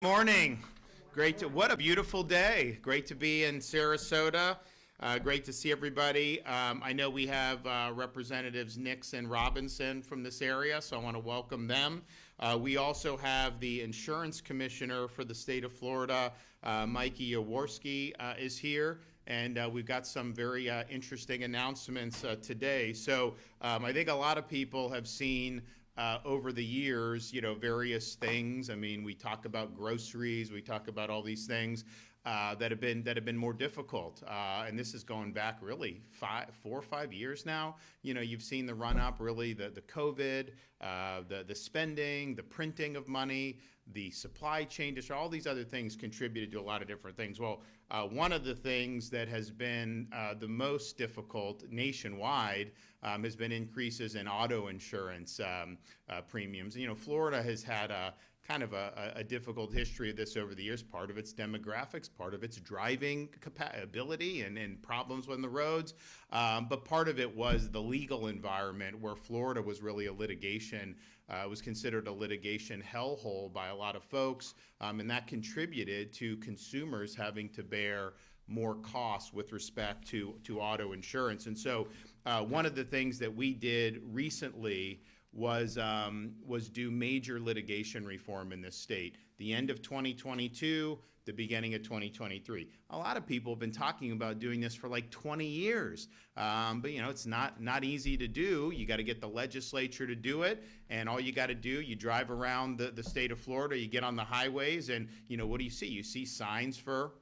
Morning. What a beautiful day. Great to be in Sarasota. Great to see everybody. I know we have Representatives Nix and Robinson from this area, so I want to welcome them. We also have the Insurance Commissioner for the state of Florida, Mikey Jaworski, is here. And we've got some very interesting announcements today. So I think a lot of people have seen over the years, various things. I mean, we talk about groceries, we talk about all these things that have been more difficult, and this is going back really 4 or 5 years now. You've seen the run up, really the COVID, the spending, the printing of money, the supply chain, just all these other things contributed to a lot of different things. Well, one of the things that has been the most difficult nationwide has been increases in auto insurance premiums. Florida has had kind of a difficult history of this over the years. Part of its demographics, part of its driving ability and problems on the roads, but part of it was the legal environment where Florida was really a litigation, was considered a litigation hellhole by a lot of folks, and that contributed to consumers having to bear more costs with respect to auto insurance. And so one of the things that we did recently was do major litigation reform in this state. The end of 2022, the beginning of 2023. A lot of people have been talking about doing this for like 20 years, but it's not easy to do. You got to get the legislature to do it, and all you got to do, you drive around the state of Florida, you get on the highways, and what do you see? You see signs for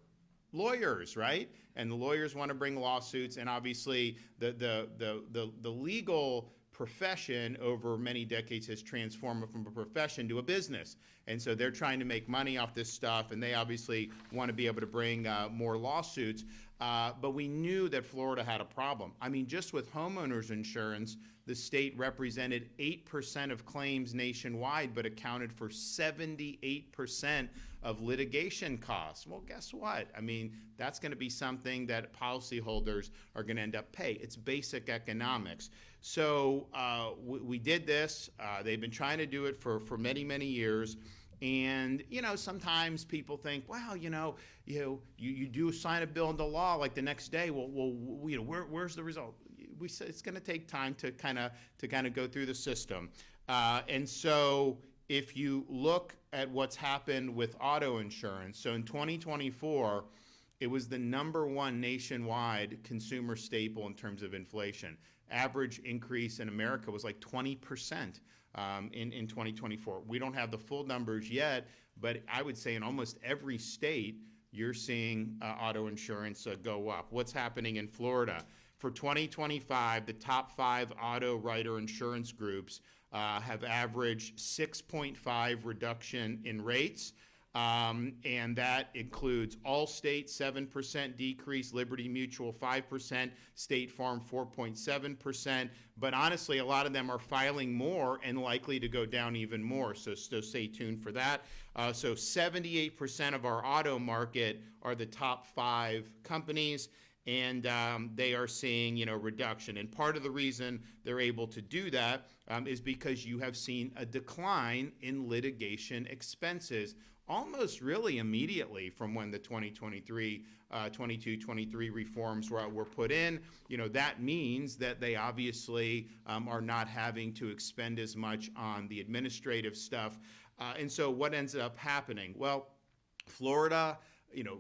lawyers, right? And the lawyers want to bring lawsuits, and obviously the legal profession over many decades has transformed from a profession to a business. And so they're trying to make money off this stuff, and they obviously want to be able to bring more lawsuits. But we knew that Florida had a problem. I mean, just with homeowners insurance, the state represented 8% of claims nationwide, but accounted for 78% of litigation costs. Well, guess what? I mean, that's going to be something that policyholders are going to end up paying. It's basic economics. So we did this. They've been trying to do it for many, many years. And, sometimes people think, well, you do sign a bill into law like the next day. Well, where's the result? We said it's going to take time to kind of go through the system. And so if you look at what's happened with auto insurance, so in 2024, it was the #1 nationwide consumer staple in terms of inflation. Average increase in America was like 20% in 2024. We don't have the full numbers yet, but I would say in almost every state, you're seeing auto insurance go up. What's happening in Florida? For 2025, the top 5 auto writer insurance groups have averaged 6.5 reduction in rates. And that includes Allstate, 7% decrease, Liberty Mutual, 5%, State Farm, 4.7%. But honestly, a lot of them are filing more and likely to go down even more. So stay tuned for that. So 78% of our auto market are the top 5 companies. And they are seeing, reduction. And part of the reason they're able to do that is because you have seen a decline in litigation expenses almost really immediately from when the 22-23 reforms were put in. That means that they obviously are not having to expend as much on the administrative stuff. And so what ends up happening? Well, Florida,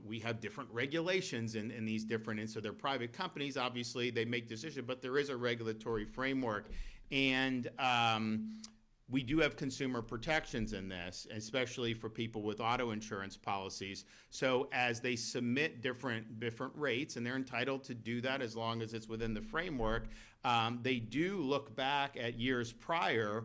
we have different regulations in these different, and so they're private companies, obviously they make decisions, but there is a regulatory framework. And we do have consumer protections in this, especially for people with auto insurance policies. So as they submit different rates, and they're entitled to do that as long as it's within the framework, they do look back at years prior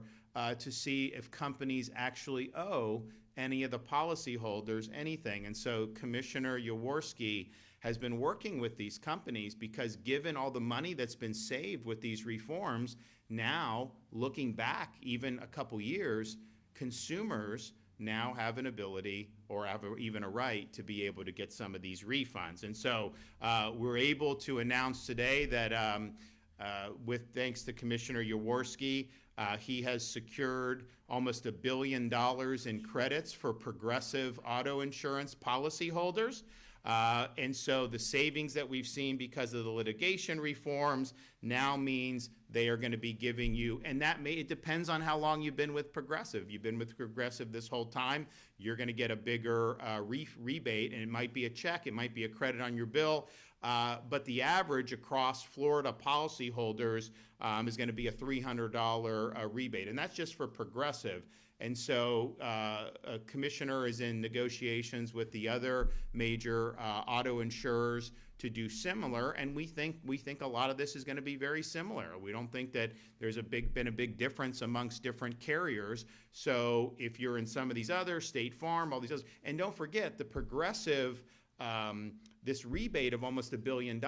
to see if companies actually owe any of the policyholders anything. And so Commissioner Jaworski has been working with these companies because given all the money that's been saved with these reforms, now looking back even a couple years, consumers now have an ability or have even a right to be able to get some of these refunds. And so we're able to announce today that with thanks to Commissioner Jaworski, He has secured almost $1 billion in credits for Progressive auto insurance policyholders. And so the savings that we've seen because of the litigation reforms now means they are going to be giving you, and it depends on how long you've been with Progressive. You've been with Progressive this whole time, you're going to get a bigger rebate, and it might be a check, it might be a credit on your bill. But the average across Florida policyholders is going to be a $300 rebate, and that's just for Progressive. And so a commissioner is in negotiations with the other major auto insurers to do similar, and we think a lot of this is going to be very similar. We don't think that there's been a big difference amongst different carriers. So if you're in some of these others, State Farm, all these others, and don't forget the Progressive, this rebate of almost $1 billion,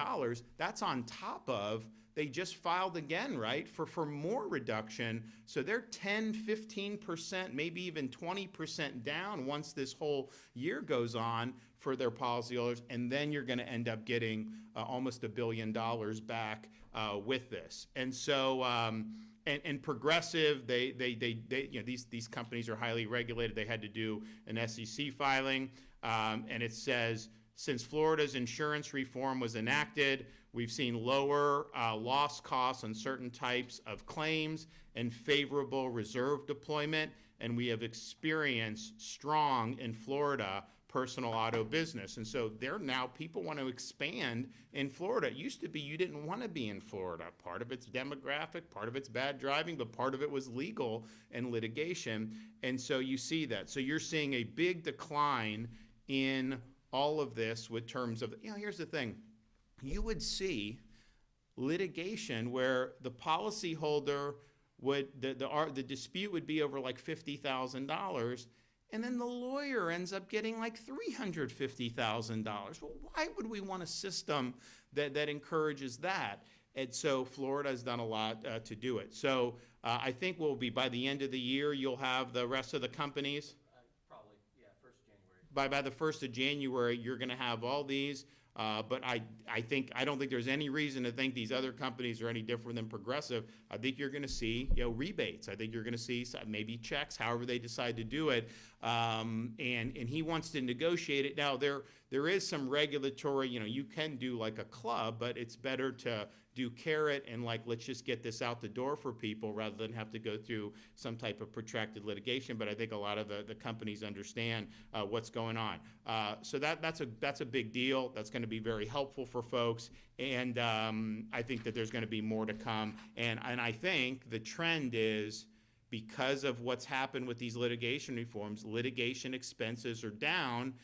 that's on top of, they just filed again, right, for more reduction. So they're 10, 15%, maybe even 20% down once this whole year goes on for their policyholders, and then you're going to end up getting almost $1 billion back with this. And so, and Progressive, they you know, these companies are highly regulated. They had to do an SEC filing, and it says, since Florida's insurance reform was enacted, we've seen lower loss costs on certain types of claims and favorable reserve deployment, and we have experienced strong in Florida personal auto business. And so people want to expand in Florida. It used to be you didn't want to be in Florida. Part of it's demographic, part of it's bad driving, but part of it was legal and litigation. And so you see that. So you're seeing a big decline in all of this with terms of, here's the thing. You would see litigation where the policyholder would, the dispute would be over like $50,000, and then the lawyer ends up getting like $350,000. Well, why would we want a system that encourages that? And so Florida has done a lot to do it. So I think we'll be, by the end of the year, you'll have the rest of the companies. Probably, yeah, 1st of January. By the 1st of January, you're going to have all these. But I don't think there's any reason to think these other companies are any different than Progressive. I think you're going to see, rebates. I think you're going to see maybe checks, however they decide to do it. And he wants to negotiate it. Now there is some regulatory. You can do like a club, but it's better to do carrot and like, let's just get this out the door for people rather than have to go through some type of protracted litigation. But I think a lot of the companies understand what's going on. So that's a big deal. That's going to be very helpful for folks. And I think that there's going to be more to come. And I think the trend is, because of what's happened with these litigation reforms, litigation expenses are down.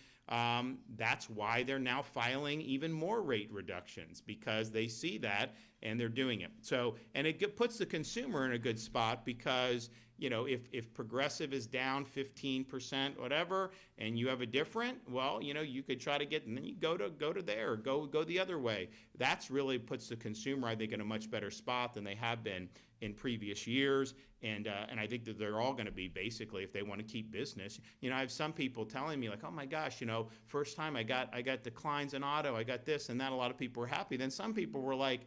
That's why they're now filing even more rate reductions, because they see that and they're doing it. So, and it puts the consumer in a good spot, because if Progressive is down 15%, whatever, and you have a different, well, you could try to get, and then you go to there, go the other way. That's really puts the consumer, I think, in a much better spot than they have been in previous years. And I think that they're all going to be, basically, if they want to keep business. I have some people telling me like, oh my gosh, first time I got declines in auto, I got this and that. A lot of people were happy. Then some people were like,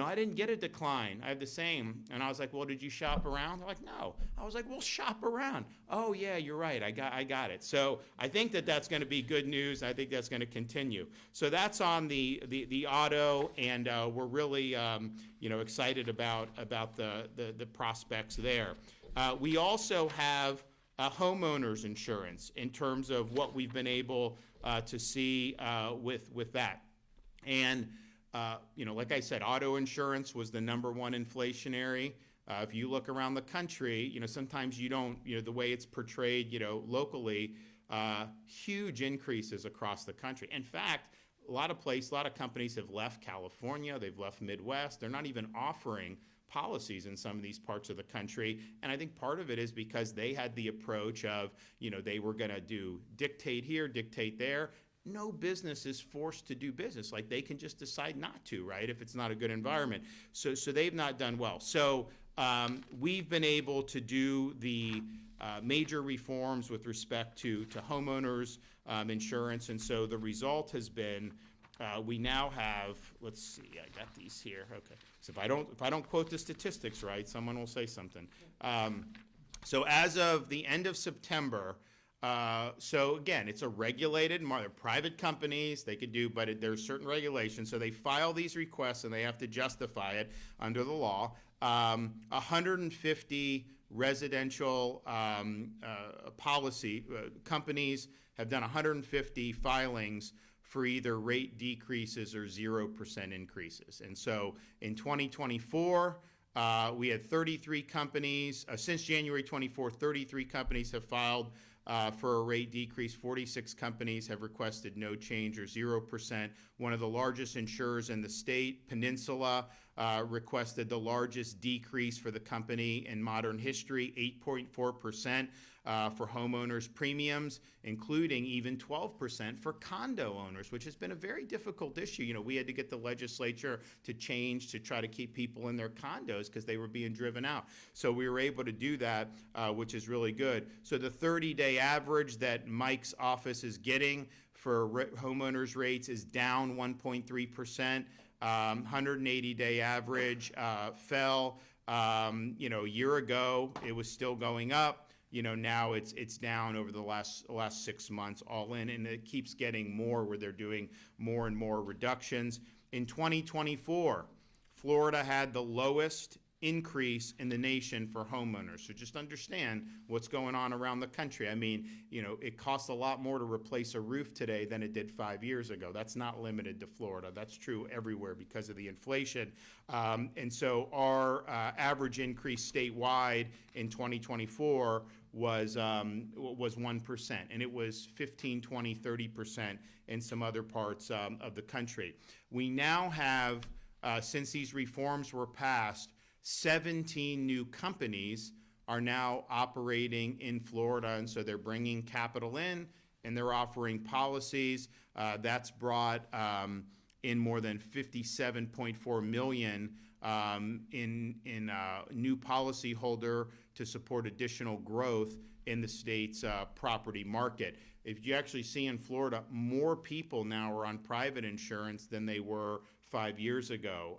I didn't get a decline. I have the same. And I was like, well, did you shop around? They're like, no. I was like, well, shop around. Oh yeah, you're right. I got it. So I think that that's going to be good news. I think that's going to continue. So that's on the auto, and we're really excited about the prospects there. We also have homeowners insurance in terms of what we've been able to see with that. And like I said, auto insurance was the #1 inflationary. If you look around the country, sometimes you don't, the way it's portrayed, locally, huge increases across the country. In fact, a lot of companies have left California, they've left Midwest. They're not even offering policies in some of these parts of the country. And I think part of it is because they had the approach of, they were going to dictate here, dictate there. No business is forced to do business. Like, they can just decide not to, right, if it's not a good environment. So they've not done well. So we've been able to do the major reforms with respect to homeowners insurance. And so the result has been we now have, let's see, I got these here. Okay, so if I don't quote the statistics right, someone will say something. So as of the end of September, so again, it's a regulated market. Private companies, they could do, but there's certain regulations. So they file these requests and they have to justify it under the law. 150 residential policy companies have done 150 filings for either rate decreases or 0% increases. And so in 2024, we had 33 companies. Since January 24, 33 companies have filed for a rate decrease. 46 companies have requested no change or 0%. One of the largest insurers in the state, Peninsula, requested the largest decrease for the company in modern history, 8.4% for homeowners premiums, including even 12% for condo owners, which has been a very difficult issue. You know, we had to get the legislature to change to try to keep people in their condos because they were being driven out. So we were able to do that, which is really good. So the 30-day average that Mike's office is getting for homeowners rates is down 1.3%. 180-day average fell. You know, a year ago it was still going up. You know, now it's down over the last 6 months all in, and it keeps getting more where they're doing more and more reductions. In 2024, Florida had the lowest increase in the nation for homeowners. So just understand what's going on around the country. I mean, you know, it costs a lot more to replace a roof today than it did 5 years ago. That's not limited to Florida. That's true everywhere because of the inflation. And so our average increase statewide in 2024 was 1%, and it was 15, 20, 30% in some other parts of the country. We now have, since these reforms were passed, 17 new companies are now operating in Florida, and so they're bringing capital in and they're offering policies. That's brought in more than $57.4 million in new policyholder to support additional growth in the state's property market. If you actually see in Florida, more people now are on private insurance than they were 5 years ago.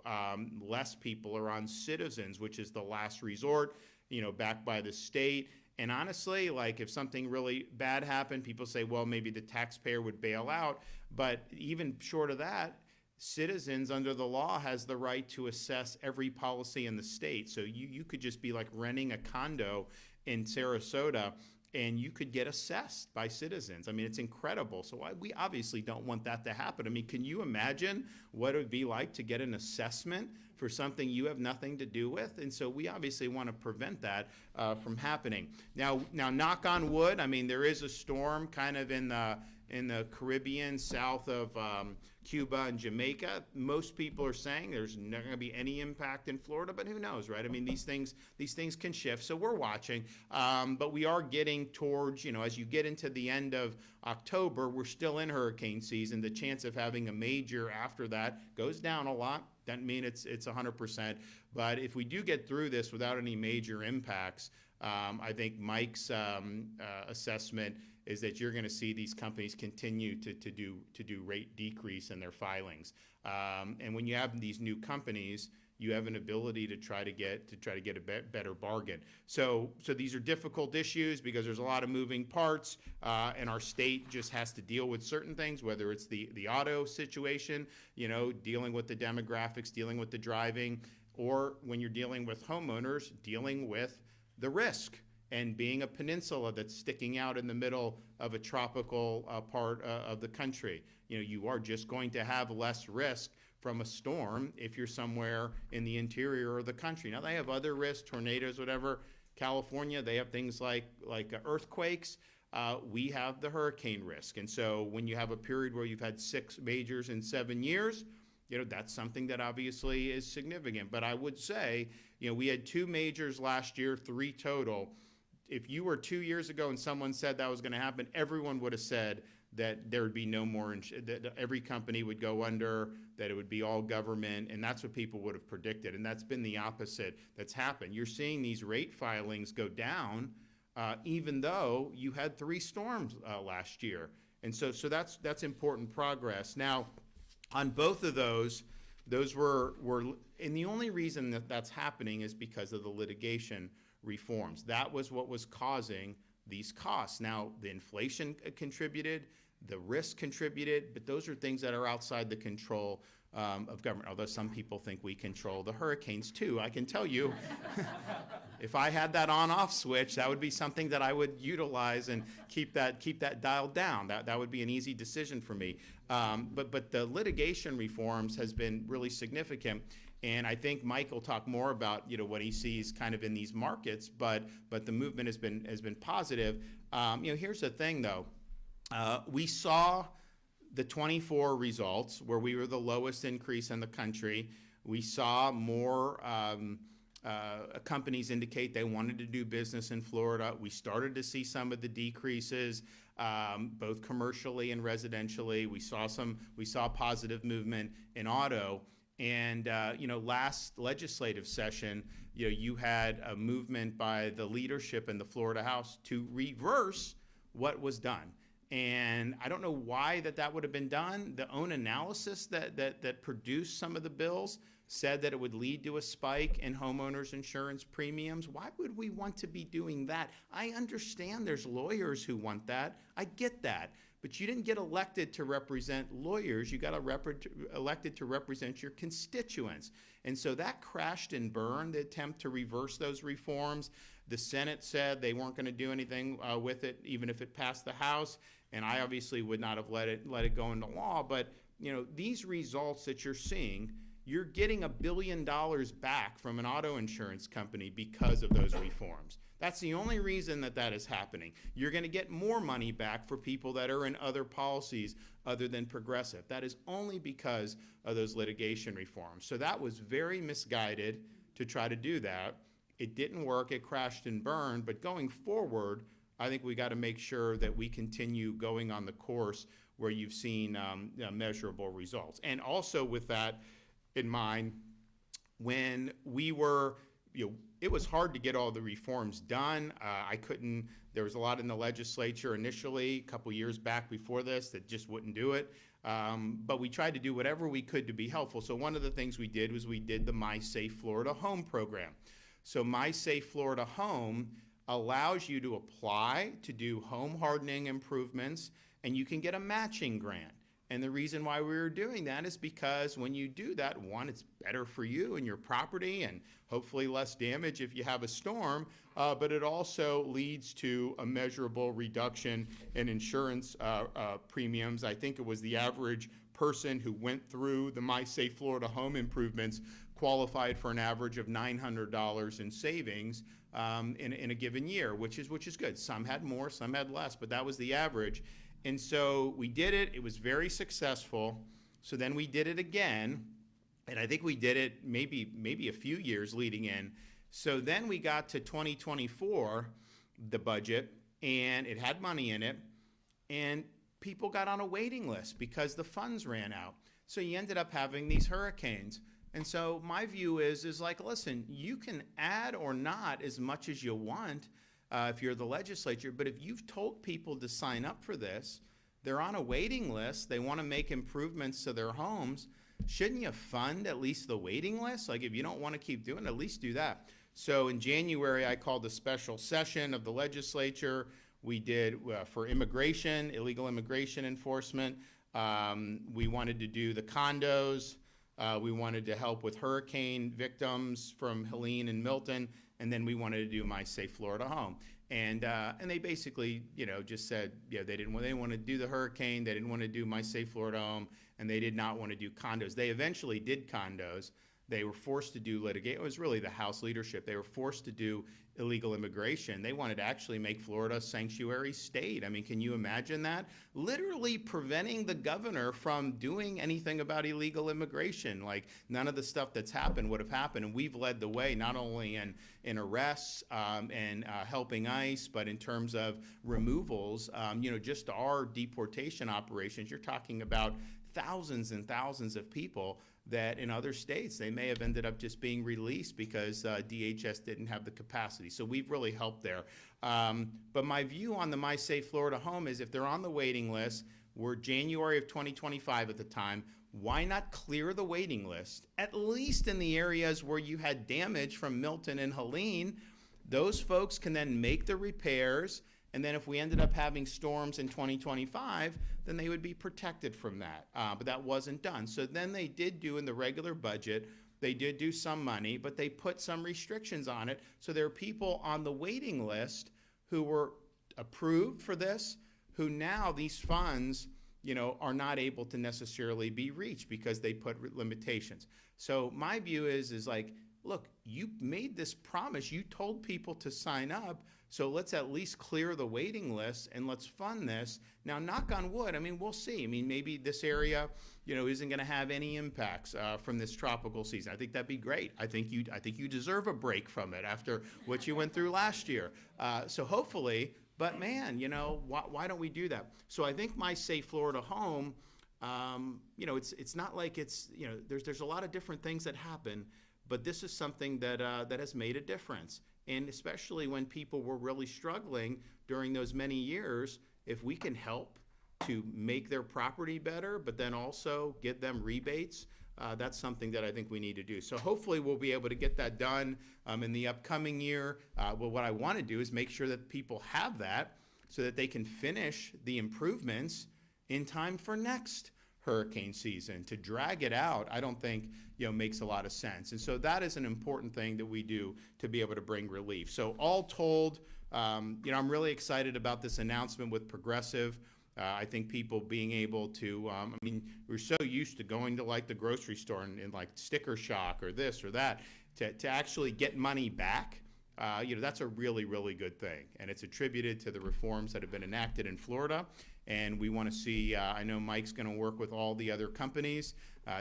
Less people are on Citizens, which is the last resort, you know, backed by the state. And honestly, like if something really bad happened, people say, well, maybe the taxpayer would bail out. But even short of that, Citizens under the law has the right to assess every policy in the state. So you could just be like renting a condo in Sarasota and you could get assessed by Citizens. I mean, it's incredible. So we obviously don't want that to happen. I mean, can you imagine what it would be like to get an assessment for something you have nothing to do with? And so we obviously want to prevent that from happening. Now, knock on wood, I mean, there is a storm kind of in the Caribbean, south of Cuba and Jamaica. Most people are saying there's not going to be any impact in Florida, but who knows, right? I mean, these things can shift, so we're watching. But we are getting towards, you know, as you get into the end of October, we're still in hurricane season. The chance of having a major after that goes down a lot. Doesn't mean it's 100%. But if we do get through this without any major impacts, I think Mike's assessment is that you're going to see these companies continue to do rate decrease in their filings. And when you have these new companies, you have an ability to try to get a better bargain. So these are difficult issues because there's a lot of moving parts, and our state just has to deal with certain things, whether it's the auto situation, you know, dealing with the demographics, dealing with the driving, or when you're dealing with homeowners, dealing with the risk. And being a peninsula that's sticking out in the middle of a tropical part of the country, you know, you are just going to have less risk from a storm if you're somewhere in the interior of the country. Now, they have other risks, tornadoes, whatever. California, they have things like earthquakes. We have the hurricane risk. And so when you have a period where you've had 6 majors in 7 years, you know, that's something that obviously is significant. But I would say, you know, we had 2 majors last year, 3 total. If you were 2 years ago and someone said that was going to happen, everyone would have said that there would be no more, that every company would go under, that it would be all government, and that's what people would have predicted. And that's been the opposite that's happened. You're seeing these rate filings go down, even though you had 3 storms last year. And so that's important progress. Now, On both of those were, and the only reason that that's happening is because of the litigation reforms. That was what was causing these costs. Now, the inflation contributed, the risk contributed, but those are things that are outside the control of government, although some people think we control the hurricanes too. I can tell you, if I had that on-off switch, that would be something that I would utilize and keep that dialed down. That would be an easy decision for me. But the litigation reforms has been really significant. And I think Mike will talk more about what he sees kind of in these markets, but the movement has been positive. Here's the thing though, we saw the 24 results where we were the lowest increase in the country. We saw more companies indicate they wanted to do business in Florida. We started to see some of the decreases, both commercially and residentially. We saw positive movement in auto. And last legislative session, you had a movement by the leadership in the Florida House to reverse what was done. And I don't know why that would have been done. The own analysis that produced some of the bills said that it would lead to a spike in homeowners insurance premiums. Why would we want to be doing that? I understand there's lawyers who want that. I get that. But you didn't get elected to represent lawyers. You got elected to represent your constituents. And so that crashed and burned, the attempt to reverse those reforms. The Senate said they weren't going to do anything with it, even if it passed the House. And I obviously would not have let it go into law. But these results that you're seeing, you're getting $1 billion back from an auto insurance company because of those reforms. That's the only reason that is happening. You're going to get more money back for people that are in other policies other than Progressive. That is only because of those litigation reforms. So that was very misguided to try to do that. It didn't work. It crashed and burned. But going forward, I think we got to make sure that we continue going on the course where you've seen measurable results. And also with that in mind, when we were, it was hard to get all the reforms done. There was a lot in the legislature initially, a couple years back before this, that just wouldn't do it. But we tried to do whatever we could to be helpful. So one of the things we did was we did the My Safe Florida Home program. So My Safe Florida Home allows you to apply to do home hardening improvements, and you can get a matching grant. And the reason why we were doing that is because when you do that, one, it's better for you and your property and hopefully less damage if you have a storm, but it also leads to a measurable reduction in insurance premiums. I think it was the average person who went through the My Safe Florida home improvements qualified for an average of $900 in savings in a given year, which is good. Some had more, some had less, but that was the average. And so we did it. It was very successful. So then we did it again, and I think we did it maybe a few years leading in. So then we got to 2024, the budget, and it had money in it, and people got on a waiting list because the funds ran out. So you ended up having these hurricanes. And so my view is like, listen, you can add or not as much as you want if you're the legislature, but if you've told people to sign up for this, they're on a waiting list, they want to make improvements to their homes, shouldn't you fund at least the waiting list? Like if you don't want to keep doing it, at least do that. So in January, I called a special session of the legislature. We did for immigration, illegal immigration enforcement. We wanted to do the condos. We wanted to help with hurricane victims from Helene and Milton. And then we wanted to do My Safe Florida Home. And they basically, just said, they didn't want to do the hurricane, they didn't want to do My Safe Florida Home, and they did not want to do condos. They eventually did condos. They were forced to do litigation. It was really the House leadership. They were forced to do illegal immigration. They wanted to actually make Florida a sanctuary state. I mean, can you imagine that? Literally preventing the governor from doing anything about illegal immigration. Like none of the stuff that's happened would have happened. And we've led the way, not only in arrests and helping ICE, but in terms of removals. Just our deportation operations, you're talking about thousands and thousands of people that in other states, they may have ended up just being released because DHS didn't have the capacity. So we've really helped there. But my view on the My Safe Florida Home is if they're on the waiting list, We're January of 2025 at the time. Why not clear the waiting list, at least in the areas where you had damage from Milton and Helene? Those folks can then make the repairs, and then if we ended up having storms in 2025, then they would be protected from that. But that wasn't done. So then they did do in the regular budget, they did do some money, but they put some restrictions on it. So there are people on the waiting list who were approved for this, who now these funds, are not able to necessarily be reached because they put limitations. So my view is like, look, you made this promise. You told people to sign up. So let's at least clear the waiting list and let's fund this. Now, knock on wood, we'll see. Maybe this area, isn't going to have any impacts from this tropical season. I think that'd be great. I think you deserve a break from it after what you went through last year. So hopefully, but man, why don't we do that? So I think my Safe Florida Home, it's not like it's, there's a lot of different things that happen, but this is something that has made a difference. And especially when people were really struggling during those many years, if we can help to make their property better, but then also get them rebates, that's something that I think we need to do. So hopefully we'll be able to get that done in the upcoming year. Well, what I want to do is make sure that people have that so that they can finish the improvements in time for next hurricane season. To drag it out, I don't think makes a lot of sense. And so that is an important thing that we do to be able to bring relief. So all told, I'm really excited about this announcement with Progressive. I think people being able to, we're so used to going to like the grocery store and like sticker shock or this or that, to actually get money back. That's a really, really good thing. And it's attributed to the reforms that have been enacted in Florida. And we want to see, I know Mike's going to work with all the other companies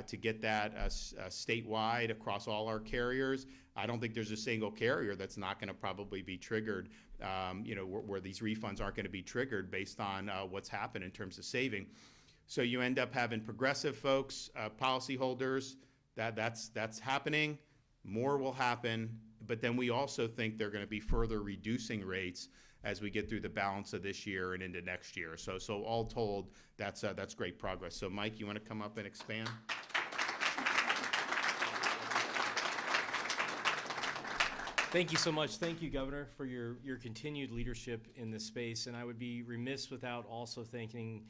to get that statewide across all our carriers. I don't think there's a single carrier that's not going to probably be triggered, where these refunds aren't going to be triggered based on what's happened in terms of saving. So you end up having Progressive folks, policyholders, that's happening. More will happen. But then we also think they're going to be further reducing rates as we get through the balance of this year and into next year. So all told, that's great progress. So Mike, you want to come up and expand? Thank you so much. Thank you, Governor, for your continued leadership in this space. And I would be remiss without also thanking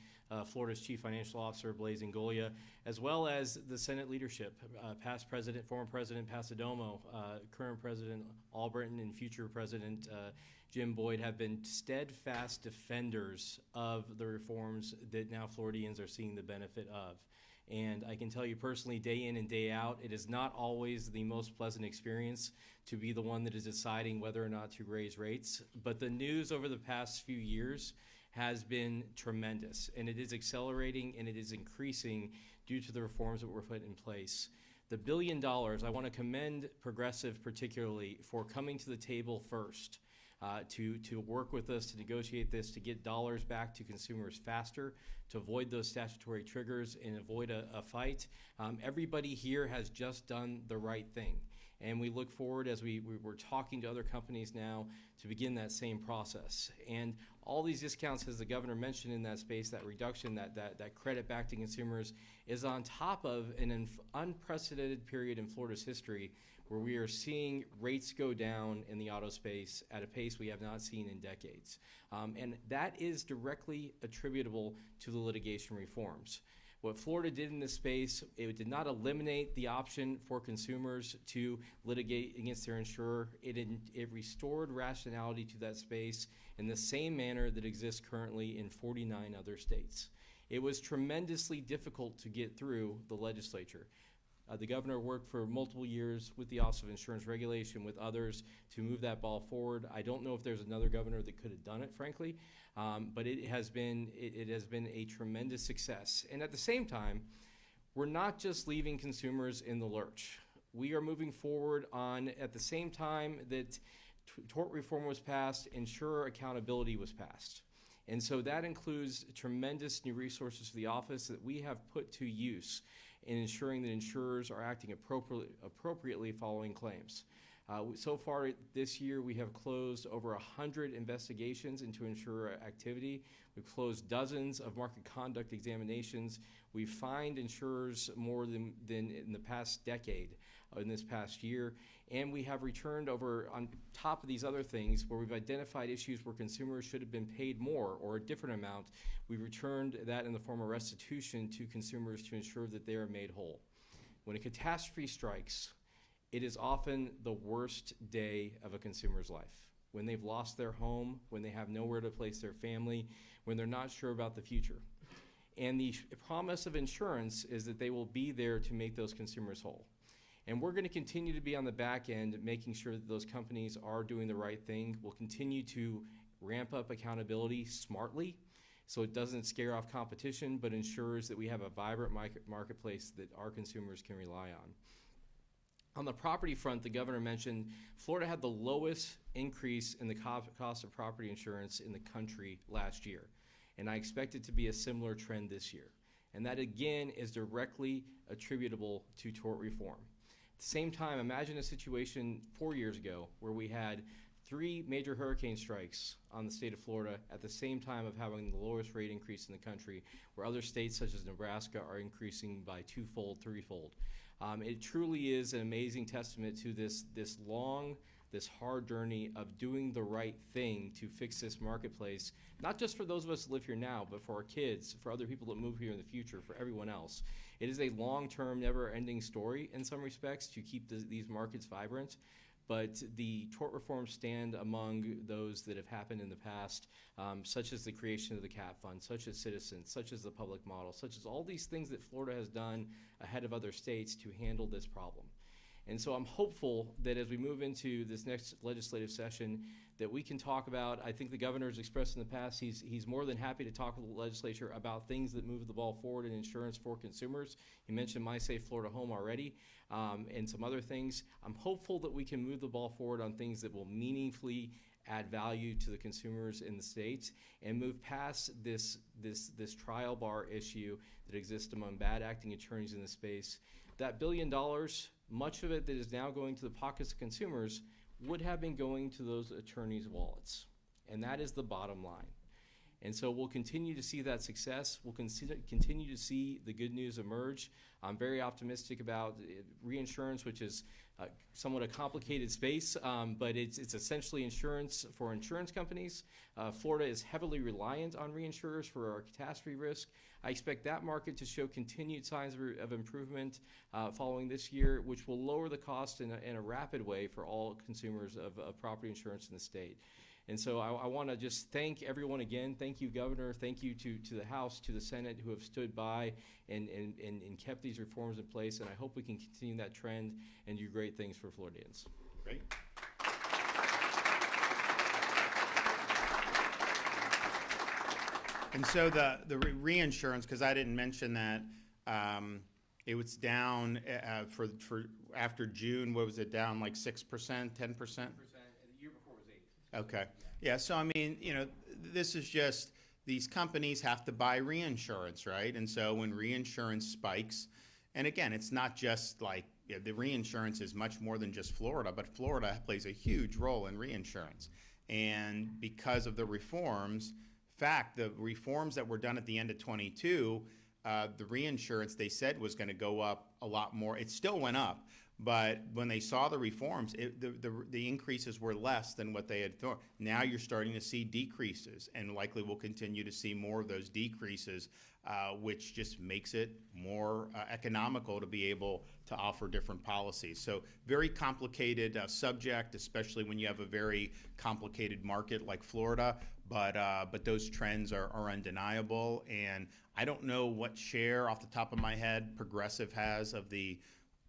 Florida's Chief Financial Officer, Blaise Ingoglia, as well as the Senate leadership, past President, former President Pasadomo, current President Albritton, and future President Jim Boyd have been steadfast defenders of the reforms that now Floridians are seeing the benefit of. And I can tell you personally, day in and day out, it is not always the most pleasant experience to be the one that is deciding whether or not to raise rates. But the news over the past few years has been tremendous, and it is accelerating and it is increasing due to the reforms that were put in place. The $1 billion, I want to commend Progressive particularly for coming to the table first. To work with us, to negotiate this, to get dollars back to consumers faster, to avoid those statutory triggers and avoid a fight. Everybody here has just done the right thing. And we look forward, as we're talking to other companies now, to begin that same process. And all these discounts, as the governor mentioned in that space, that reduction, that credit back to consumers, is on top of an unprecedented period in Florida's history where we are seeing rates go down in the auto space at a pace we have not seen in decades. And that is directly attributable to the litigation reforms. What Florida did in this space, it did not eliminate the option for consumers to litigate against their insurer. It restored rationality to that space in the same manner that exists currently in 49 other states. It was tremendously difficult to get through the legislature. The governor worked for multiple years with the Office of Insurance Regulation, with others, to move that ball forward. I don't know if there's another governor that could have done it, frankly, but it has been a tremendous success. And at the same time, we're not just leaving consumers in the lurch. We are moving forward on, at the same time that tort reform was passed, insurer accountability was passed. And so that includes tremendous new resources for the office that we have put to use in ensuring that insurers are acting appropriately following claims. So far this year, we have closed over 100 investigations into insurer activity. We've closed dozens of market conduct examinations. We've fined insurers more than in the past decade, in this past year. And we have returned over, on top of these other things, where we've identified issues where consumers should have been paid more or a different amount, we've returned that in the form of restitution to consumers to ensure that they are made whole. When a catastrophe strikes, it is often the worst day of a consumer's life. When they've lost their home, when they have nowhere to place their family, when they're not sure about the future. And the promise of insurance is that they will be there to make those consumers whole. And we're going to continue to be on the back end making sure that those companies are doing the right thing. We'll continue to ramp up accountability smartly so it doesn't scare off competition, but ensures that we have a vibrant marketplace that our consumers can rely on. On the property front, the governor mentioned Florida had the lowest increase in the cost of property insurance in the country last year. And I expect it to be a similar trend this year. And that, again, is directly attributable to tort reform. At the same time, imagine a situation 4 years ago where we had 3 major hurricane strikes on the state of Florida at the same time of having the lowest rate increase in the country, where other states such as Nebraska are increasing by 2-fold, 3-fold. It truly is an amazing testament to this hard journey of doing the right thing to fix this marketplace, not just for those of us who live here now, but for our kids, for other people that move here in the future, for everyone else. It is a long-term, never-ending story in some respects to keep these markets vibrant, but the tort reforms stand among those that have happened in the past, such as the creation of the CAT Fund, such as Citizens, such as the public model, such as all these things that Florida has done ahead of other states to handle this problem. And so I'm hopeful that as we move into this next legislative session that we can talk about, I think the governor has expressed in the past, he's more than happy to talk with the legislature about things that move the ball forward in insurance for consumers. He mentioned My Safe Florida Home already, and some other things. I'm hopeful that we can move the ball forward on things that will meaningfully add value to the consumers in the state and move past this trial bar issue that exists among bad acting attorneys in the space. That $1 billion, much of it that is now going to the pockets of consumers, would have been going to those attorneys' wallets. And that is the bottom line. And so we'll continue to see that success. We'll continue to see the good news emerge. I'm very optimistic about reinsurance, which is somewhat a complicated space, but it's essentially insurance for insurance companies. Florida is heavily reliant on reinsurers for our catastrophe risk. I expect that market to show continued signs of improvement following this year, which will lower the cost in a rapid way for all consumers of property insurance in the state. And so I want to just thank everyone again. Thank you, Governor. Thank you to the House, to the Senate, who have stood by and kept these reforms in place. And I hope we can continue that trend and do great things for Floridians. Great. And so the reinsurance, because I didn't mention that, it was down for after June. What was it, down like 6%, 10%? 10%. Okay. Yeah, so I mean, this is just, these companies have to buy reinsurance, right? And so when reinsurance spikes, and again, it's not just like, the reinsurance is much more than just Florida, but Florida plays a huge role in reinsurance. And because of the reforms, the reforms that were done at the end of 22, the reinsurance they said was going to go up a lot more. It still went up. But when they saw the reforms, the increases were less than what they had thought. Now you're starting to see decreases, and likely we'll continue to see more of those decreases, which just makes it more economical to be able to offer different policies. So very complicated subject, especially when you have a very complicated market like Florida. But those trends are undeniable, and I don't know what share off the top of my head Progressive has of the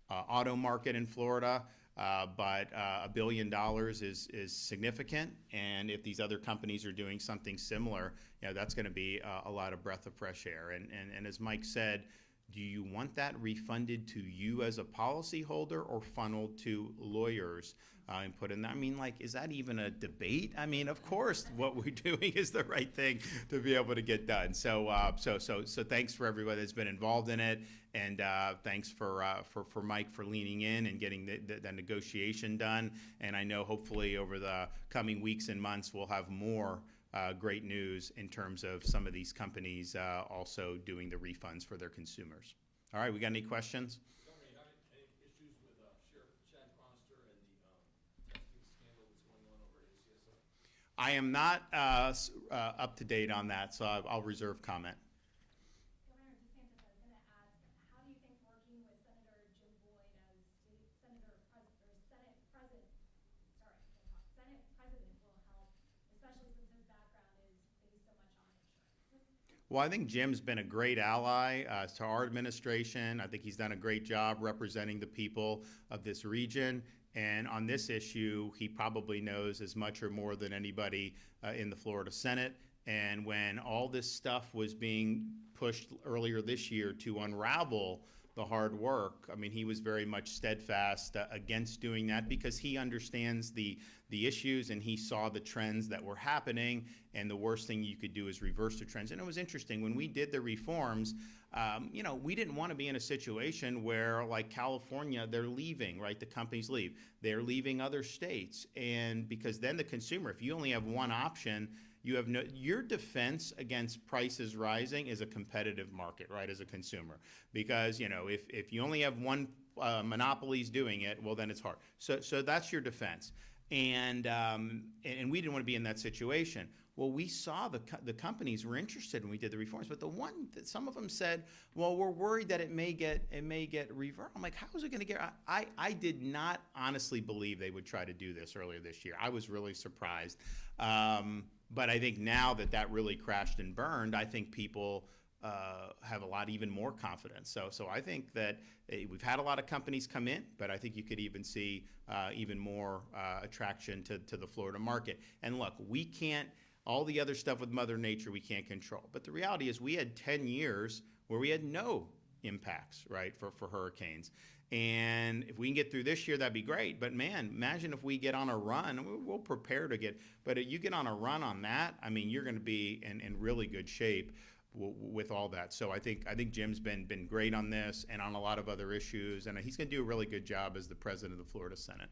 auto market in Florida, but $1 billion is significant, and if these other companies are doing something similar, that's going to be a lot of breath of fresh air. And as Mike said, Do you want that refunded to you as a policyholder or funneled to lawyers and put in? I mean, like, is that even a debate? I mean, of course, what we're doing is the right thing to be able to get done. So thanks for everybody that's been involved in it, and thanks for Mike for leaning in and getting the negotiation done. And I know hopefully over the coming weeks and months we'll have more great news in terms of some of these companies also doing the refunds for their consumers. All right, we got any questions? Governor, you have any issues with Sheriff Chad Chronister and the testing scandal that's going on over at ACSO? I am not up to date on that, so I'll reserve comment. Governor DeSantis, I was going to ask, how do you think working with Senator Jim Boyd as Senate President will help, especially since his background is based so much on insurance? Well, I think Jim's been a great ally to our administration. I think he's done a great job representing the people of this region. And on this issue, he probably knows as much or more than anybody in the Florida Senate. And when all this stuff was being pushed earlier this year to unravel the hard work, I mean, he was very much steadfast against doing that because he understands the issues and he saw the trends that were happening, and the worst thing you could do is reverse the trends. And it was interesting, when we did the reforms, we didn't want to be in a situation where, like California, they're leaving, right? The companies leave. They're leaving other states. And because then the consumer, if you only have one option, you have your defense against prices rising is a competitive market, right, as a consumer. Because, if you only have one monopolies doing it, well, then it's hard. So that's your defense. And we didn't want to be in that situation. Well, we saw the companies were interested when we did the reforms, but some of them said, well, we're worried that it may get reversed. I'm like, how is it going to get? I did not honestly believe they would try to do this earlier this year. I was really surprised. But I think now that really crashed and burned, I think people have a lot even more confidence. So I think that we've had a lot of companies come in, but I think you could even see even more attraction to the Florida market. And look, we can't, all the other stuff with Mother Nature we can't control. But the reality is we had 10 years where we had no impacts, right, for hurricanes. And if we can get through this year, that'd be great. But man, imagine if we get on a run. We'll prepare to get, but if you get on a run on that, I mean, you're going to be in really good shape with all that. So I think Jim's been great on this and on a lot of other issues, and he's going to do a really good job as the president of the Florida Senate.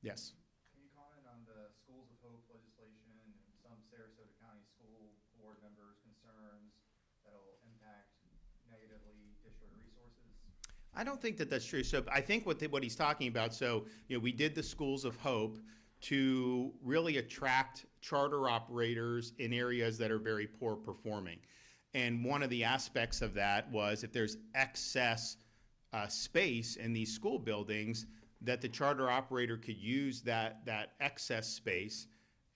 Yes. Can you comment on the Schools of Hope legislation and some Sarasota County school board members' concerns that'll impact negatively district resources? I don't think that's true. So I think what he's talking about, so we did the Schools of Hope to really attract charter operators in areas that are very poor performing. And one of the aspects of that was if there's excess space in these school buildings, that the charter operator could use that excess space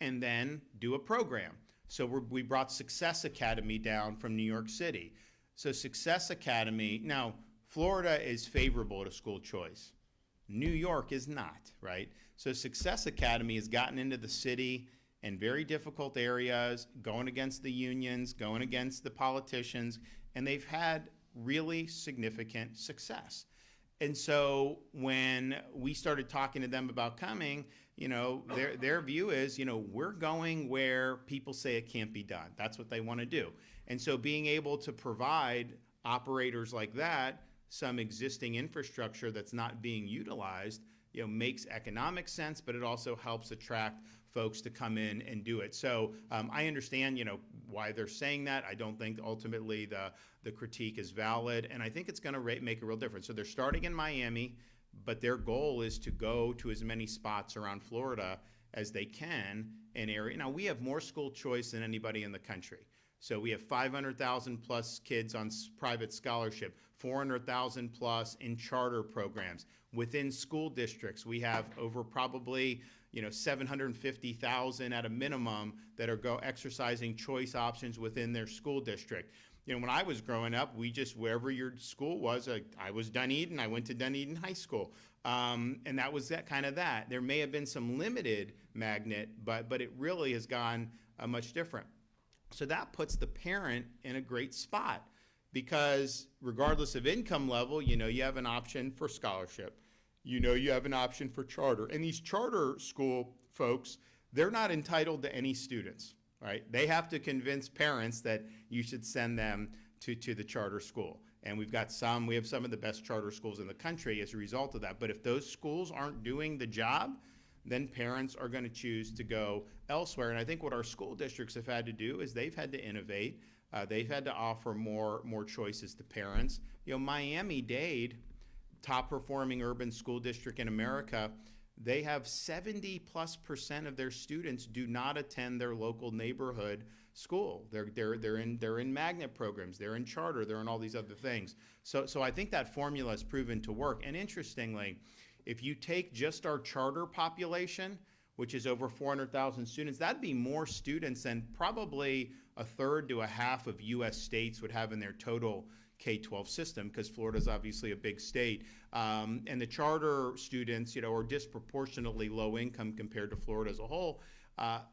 and then do a program. So we brought Success Academy down from New York City. So Success Academy, now Florida is favorable to school choice. New York is not, right? So Success Academy has gotten into the city in very difficult areas, going against the unions, going against the politicians, and they've had really significant success. And so when we started talking to them about coming, their view is, we're going where people say it can't be done. That's what they want to do. And so being able to provide operators like that some existing infrastructure that's not being utilized, makes economic sense, but it also helps attract folks to come in and do it. So I understand, why they're saying that. I don't think ultimately the critique is valid, and I think it's going to make a real difference. So they're starting in Miami, but their goal is to go to as many spots around Florida as they can in area. Now, we have more school choice than anybody in the country. So we have 500,000 plus kids on private scholarship, 400,000 plus in charter programs. Within school districts, we have over probably 750,000 at a minimum that are exercising choice options within their school district. When I was growing up, wherever your school was, I was Dunedin, I went to Dunedin High School. And that was that. There may have been some limited magnet, but it really has gone much different. So that puts the parent in a great spot. because regardless of income level, you have an option for scholarship. You have an option for charter. And these charter school folks, they're not entitled to any students, right? They have to convince parents that you should send them to the charter school. And we have some of the best charter schools in the country as a result of that. But if those schools aren't doing the job, then parents are going to choose to go elsewhere. And I think what our school districts have had to do is they've had to innovate. They've had to offer more choices to parents. Miami-Dade, top performing urban school district in America, they have 70+% of their students do not attend their local neighborhood school. They're in magnet programs, they're in charter, they're in all these other things. So I think that formula has proven to work. And interestingly, if you take just our charter population, which is over 400,000 students, that'd be more students than probably a third to a half of U.S. states would have in their total K-12 system, because Florida's obviously a big state. And the charter students, are disproportionately low income compared to Florida as a whole.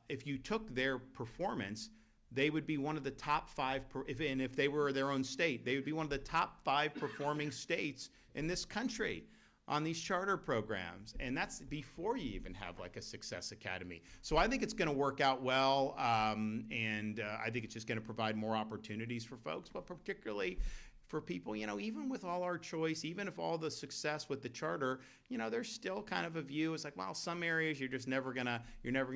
If you took their performance, they would be one of the top 5, if they were their own state, they would be one of the top 5 performing states in this country on these charter programs. And that's before you even have like a Success Academy. So I think it's going to work out well, and I think it's just going to provide more opportunities for folks, but particularly for people, even with all our choice, even if all the success with the charter, there's still kind of a view. It's like, well, some areas you're never gonna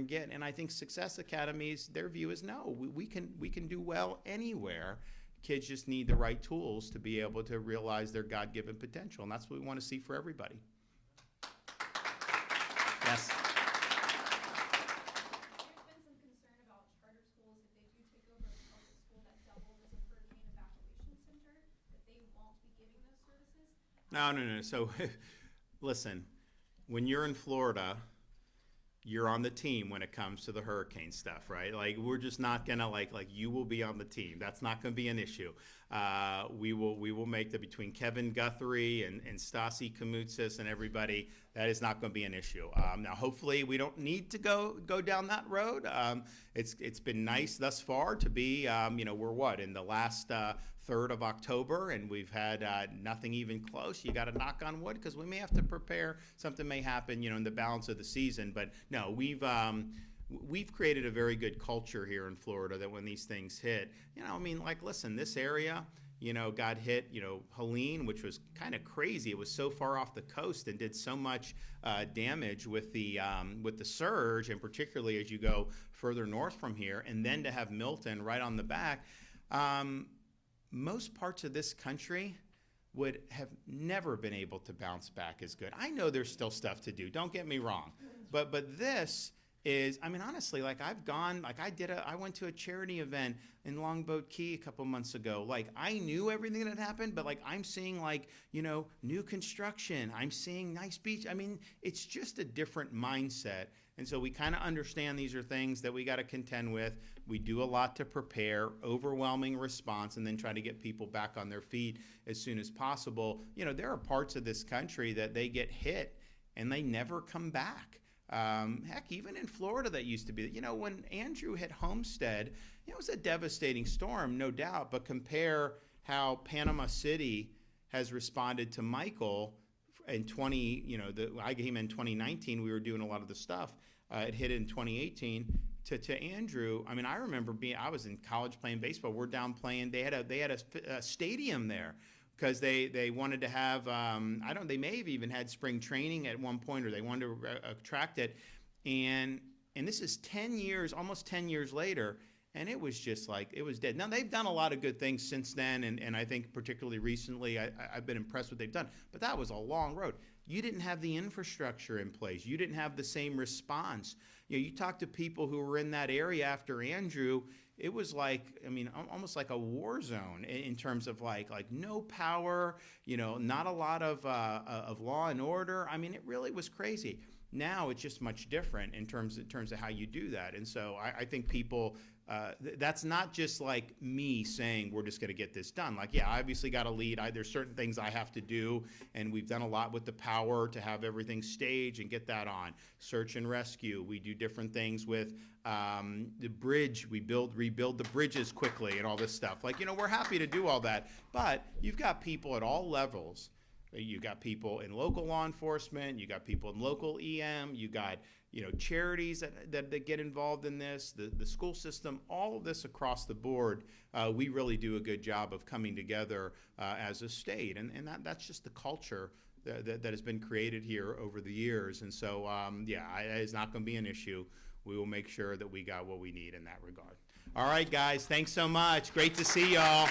get. And I think Success Academies, their view is no, we can do well anywhere. Kids just need the right tools to be able to realize their God-given potential, and that's what we want to see for everybody. Yes. There's been some concern about charter schools, if they do take over a public school that doubled as a hurricane evacuation center, that they won't be giving those services. No. So, listen, when you're in Florida, you're on the team when it comes to the hurricane stuff, right? Like, we're just not gonna like you will be on the team. That's not gonna be an issue. We will make the, between Kevin Guthrie and Stasi Kamutsis and everybody, that is not gonna be an issue. Now, hopefully we don't need to go down that road. It's been nice thus far to be, we're in the last 3rd of October, and we've had nothing even close. You got to knock on wood, because we may have to prepare. Something may happen, in the balance of the season. But no, we've created a very good culture here in Florida that when these things hit, listen, this area, got hit, Helene, which was kind of crazy. It was so far off the coast and did so much damage with the surge, and particularly as you go further north from here, and then to have Milton right on the back. Most parts of this country would have never been able to bounce back as good. I know there's still stuff to do, don't get me wrong, but this is, honestly, I went to a charity event in Longboat Key a couple months ago. I knew everything that had happened, but I'm seeing new construction, I'm seeing nice beach. It's just a different mindset. And so we kind of understand these are things that we got to contend with. We do a lot to prepare, overwhelming response, and then try to get people back on their feet as soon as possible. There are parts of this country that they get hit and they never come back. Heck, even in Florida that used to be, when Andrew hit Homestead, it was a devastating storm, no doubt, but compare how Panama City has responded to Michael in I came in 2019, we were doing a lot of the stuff. It hit in 2018. To Andrew, I remember I was in college playing baseball. We're down playing. They had a stadium there because they wanted to have. They may have even had spring training at one point, or they wanted to attract it. And this is 10 years, almost 10 years later, and it was just it was dead. Now, they've done a lot of good things since then, and I think particularly recently, I've been impressed with what they've done. But that was a long road. You didn't have the infrastructure in place. You didn't have the same response. You talk to people who were in that area after Andrew, it was almost like a war zone in terms of no power, not a lot of law and order. It really was crazy. Now it's just much different in terms of how you do that. And so I think people that's not just like me saying we're just going to get this done. Like, yeah, I obviously got to lead. There's certain things I have to do, and we've done a lot with the power to have everything staged and get that on. Search and rescue. We do different things with the bridge. We rebuild the bridges quickly and all this stuff. Like, we're happy to do all that, but you've got people at all levels. You got people in local law enforcement. You got people in local EM. You got charities that get involved in this. The school system. All of this across the board. We really do a good job of coming together as a state, and that's just the culture that has been created here over the years. And so, it's not going to be an issue. We will make sure that we got what we need in that regard. All right, guys. Thanks so much. Great to see y'all.